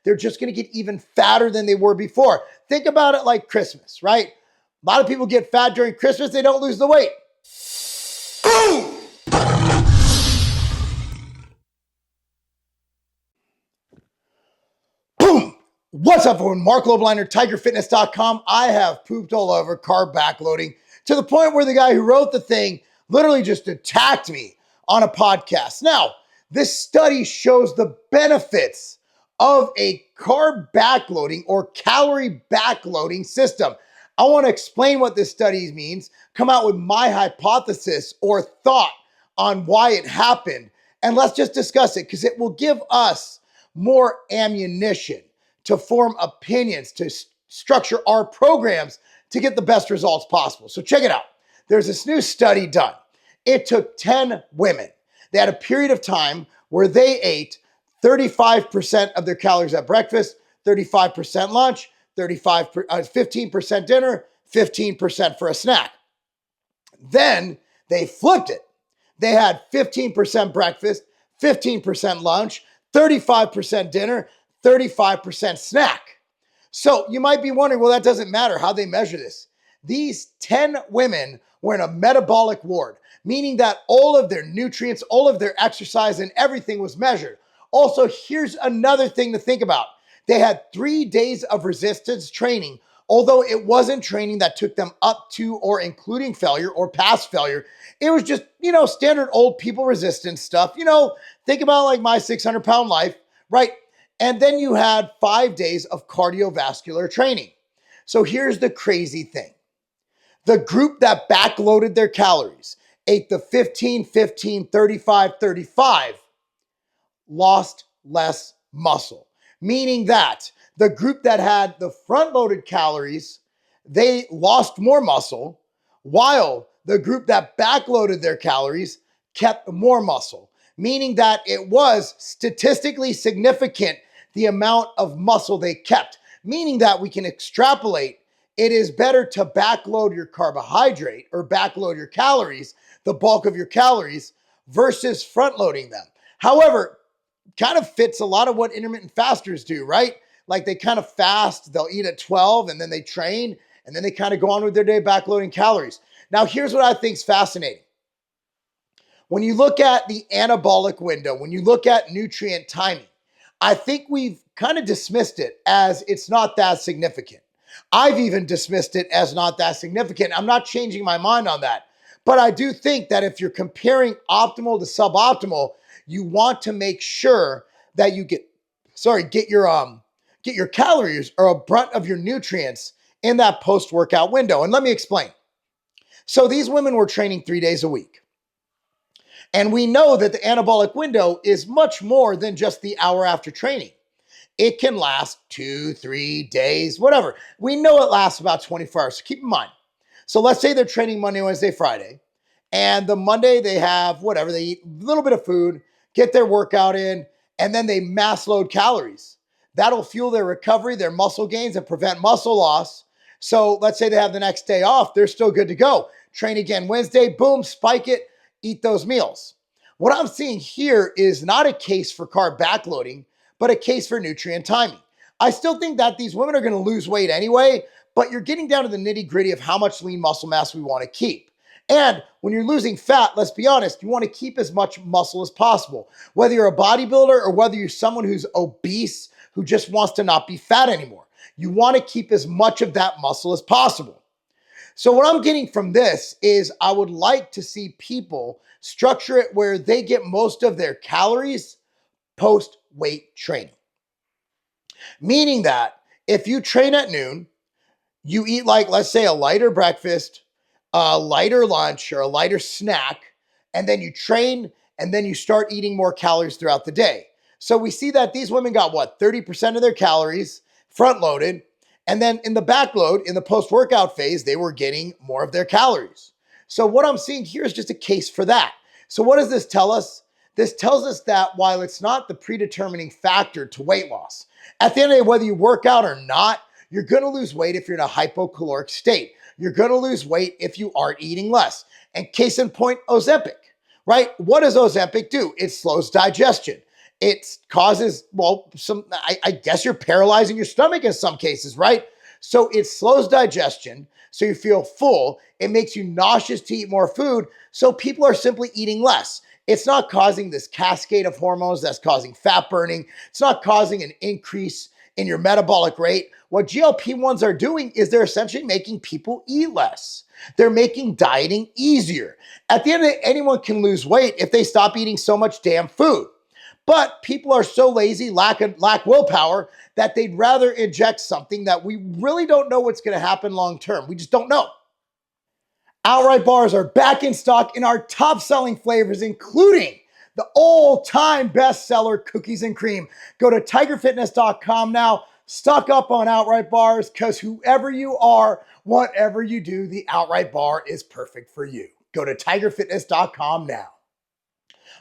they're just going to get even fatter than they were before. Think about it like Christmas, right? A lot of people get fat during Christmas. They don't lose the weight. Boom! Boom! What's up, everyone? Marc Lobliner, TigerFitness.com. I have pooped all over carb backloading to the point where the guy who wrote the thing literally just attacked me on a podcast. Now, this study shows the benefits of a carb backloading or calorie backloading system. I want to explain what this study means, come out with my hypothesis or thought on why it happened, and let's just discuss it because it will give us more ammunition to form opinions, to structure our programs to get the best results possible. So check it out. There's this new study done. It took 10 women. They had a period of time where they ate 35% of their calories at breakfast, 35% lunch, 15% dinner, 15% for a snack. Then they flipped it. They had 15% breakfast, 15% lunch, 35% dinner, 35% snack. So you might be wondering, well, that doesn't matter how they measure this. These 10 women were in a metabolic ward, meaning that all of their nutrients, all of their exercise and everything was measured. Also, here's another thing to think about. They had 3 days of resistance training, although it wasn't training that took them up to or including failure or past failure. It was just, standard old people resistance stuff. Think about like my 600-pound life, right? And then you had 5 days of cardiovascular training. So here's the crazy thing. The group that backloaded their calories, ate the 15, 15, 35, 35, lost less muscle. Meaning that the group that had the front-loaded calories, they lost more muscle, while the group that backloaded their calories kept more muscle. Meaning that it was statistically significant the amount of muscle they kept. Meaning that we can extrapolate it is better to backload your carbohydrate or backload your calories, the bulk of your calories, versus front-loading them. However, kind of fits a lot of what intermittent fasters do, right? Like they kind of fast, they'll eat at 12 and then they train and then they kind of go on with their day backloading calories. Now, here's what I think is fascinating. When you look at the anabolic window, when you look at nutrient timing, I think we've kind of dismissed it as it's not that significant. I've even dismissed it as not that significant. I'm not changing my mind on that. But I do think that if you're comparing optimal to suboptimal, you want to make sure that you get your calories or a brunt of your nutrients in that post-workout window. And let me explain. So these women were training 3 days a week. And we know that the anabolic window is much more than just the hour after training. It can last 2, 3 days, whatever. We know it lasts about 24 hours. So keep in mind. So let's say they're training Monday, Wednesday, Friday. And the Monday they have whatever. They eat a little bit of food, get their workout in, and then they mass load calories. That'll fuel their recovery, their muscle gains, and prevent muscle loss. So let's say they have the next day off. They're still good to go. Train again Wednesday, boom, spike it, eat those meals. What I'm seeing here is not a case for carb backloading, but a case for nutrient timing. I still think that these women are going to lose weight anyway, but you're getting down to the nitty gritty of how much lean muscle mass we want to keep. And when you're losing fat, let's be honest, you want to keep as much muscle as possible. Whether you're a bodybuilder or whether you're someone who's obese, who just wants to not be fat anymore. You want to keep as much of that muscle as possible. So what I'm getting from this is I would like to see people structure it where they get most of their calories post-weight training. Meaning that if you train at noon, you eat let's say a lighter breakfast, a lighter lunch, or a lighter snack, and then you train, and then you start eating more calories throughout the day. So we see that these women got 30% of their calories front-loaded, and then in the backload, in the post-workout phase, they were getting more of their calories. So what I'm seeing here is just a case for that. So what does this tell us? This tells us that while it's not the predetermining factor to weight loss, at the end of the day, whether you work out or not, you're going to lose weight if you're in a hypocaloric state. You're going to lose weight if you aren't eating less. And case in point, Ozempic, right? What does Ozempic do? It slows digestion. It causes, well, I guess you're paralyzing your stomach in some cases, right? So it slows digestion, so you feel full. It makes you nauseous to eat more food, so people are simply eating less. It's not causing this cascade of hormones that's causing fat burning. It's not causing an increase in your metabolic rate. What GLP-1s are doing is they're essentially making people eat less. They're making dieting easier. At the end of the day, anyone can lose weight if they stop eating so much damn food. But people are so lazy, lack willpower, that they'd rather inject something that we really don't know what's going to happen long term. We just don't know. Outright bars are back in stock in our top selling flavors, including the all-time bestseller cookies and cream. Go to tigerfitness.com now. Stock up on outright bars, because whoever you are, whatever you do, the outright bar is perfect for you. Go to tigerfitness.com now.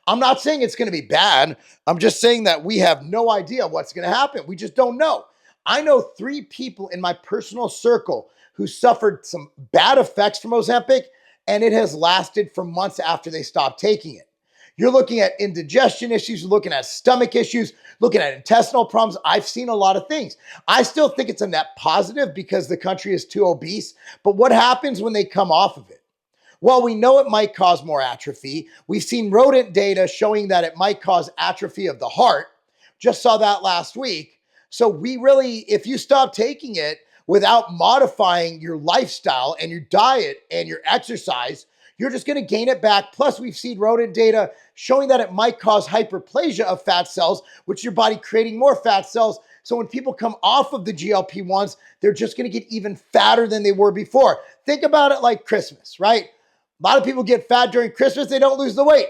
I'm not saying it's going to be bad. I'm just saying that we have no idea what's going to happen. We just don't know. I know 3 people in my personal circle who suffered some bad effects from Ozempic, and it has lasted for months after they stopped taking it. You're looking at indigestion issues, you're looking at stomach issues, looking at intestinal problems. I've seen a lot of things. I still think it's a net positive because the country is too obese, but what happens when they come off of it? Well, we know it might cause more atrophy. We've seen rodent data showing that it might cause atrophy of the heart. Just saw that last week. So we really, if you stop taking it without modifying your lifestyle and your diet and your exercise, you're just going to gain it back. Plus, we've seen rodent data showing that it might cause hyperplasia of fat cells, which your body creating more fat cells. So when people come off of the GLP-1s, they're just going to get even fatter than they were before. Think about it like Christmas, right? A lot of people get fat during Christmas. They don't lose the weight.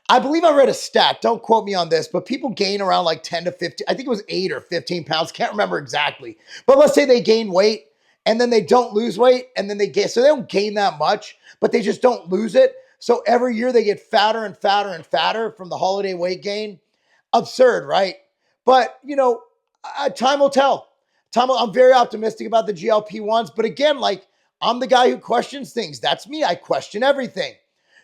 I believe I read a stat. Don't quote me on this, but people gain around like 10 to 15. I think it was 8 or 15 pounds. Can't remember exactly. But let's say they gain weight and then they don't lose weight and then they gain. So they don't gain that much, but they just don't lose it. So every year they get fatter and fatter and fatter from the holiday weight gain. Absurd, right? But, time will tell. I'm very optimistic about the GLP-1s. But again, like, I'm the guy who questions things. That's me. I question everything.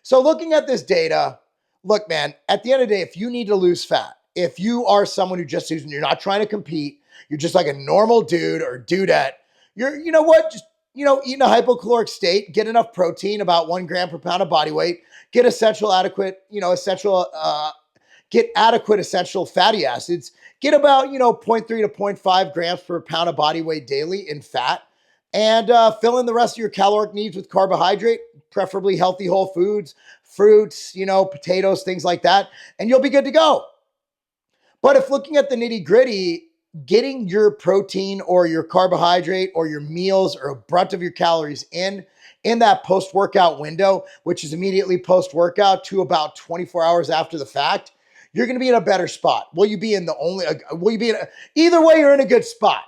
So looking at this data, look, man, at the end of the day, if you need to lose fat, if you are someone who just isn't, you're not trying to compete, you're just like a normal dude or dudette, you know what? Just, eat in a hypocaloric state, get enough protein, about 1 gram per pound of body weight, get get adequate essential fatty acids, get about, 0.3 to 0.5 grams per pound of body weight daily in fat, and fill in the rest of your caloric needs with carbohydrate, preferably healthy whole foods, fruits, potatoes, things like that, and you'll be good to go. But if looking at the nitty gritty, getting your protein or your carbohydrate or your meals or a brunt of your calories in that post-workout window, which is immediately post-workout to about 24 hours after the fact, you're going to be in a better spot. Either way, you're in a good spot.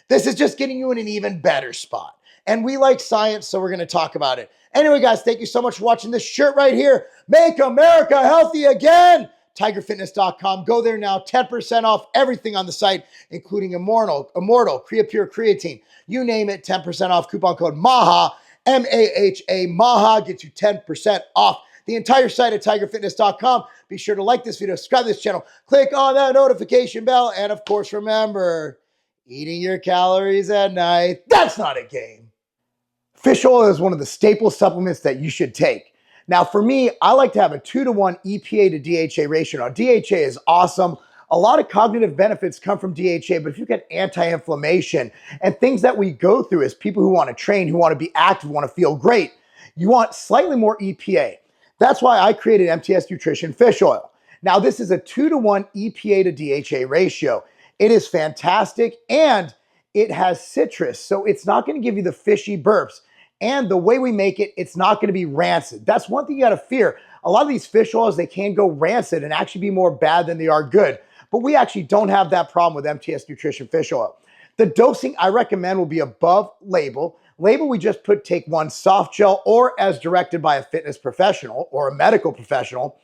This is just getting you in an even better spot. And we like science, so we're going to talk about it. Anyway, guys, thank you so much for watching this shirt right here. Make America healthy again. TigerFitness.com. Go there now. 10% off everything on the site, including Immortal, Creapure Creatine. You name it, 10% off. Coupon code MAHA, M-A-H-A, MAHA gets you 10% off the entire site at TigerFitness.com. Be sure to like this video, subscribe to this channel, click on that notification bell, and of course, remember, eating your calories at night, that's not a game. Fish oil is one of the staple supplements that you should take. Now, for me, I like to have a 2-to-1 EPA to DHA ratio. Now, DHA is awesome. A lot of cognitive benefits come from DHA, but if you get anti-inflammation and things that we go through as people who want to train, who want to be active, want to feel great, you want slightly more EPA. That's why I created MTS Nutrition Fish Oil. Now, this is a 2-to-1 EPA to DHA ratio. It is fantastic, and it has citrus, so it's not going to give you the fishy burps. And the way we make it, it's not going to be rancid. That's one thing you got to fear. A lot of these fish oils, they can go rancid and actually be more bad than they are good. But we actually don't have that problem with MTS Nutrition Fish Oil. The dosing I recommend will be above label. Label, we just take 1 soft gel or as directed by a fitness professional or a medical professional.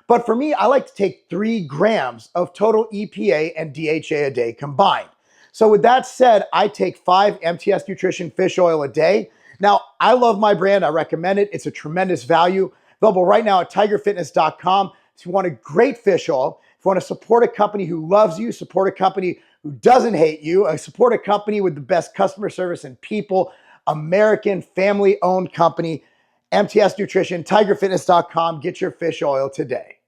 But for me, I like to take 3 grams of total EPA and DHA a day combined. So with that said, I take 5 MTS Nutrition Fish Oil a day. Now, I love my brand. I recommend it. It's a tremendous value. Available right now at tigerfitness.com. If you want a great fish oil, if you want to support a company who loves you, support a company who doesn't hate you, support a company with the best customer service and people, American family-owned company, MTS Nutrition, tigerfitness.com. Get your fish oil today.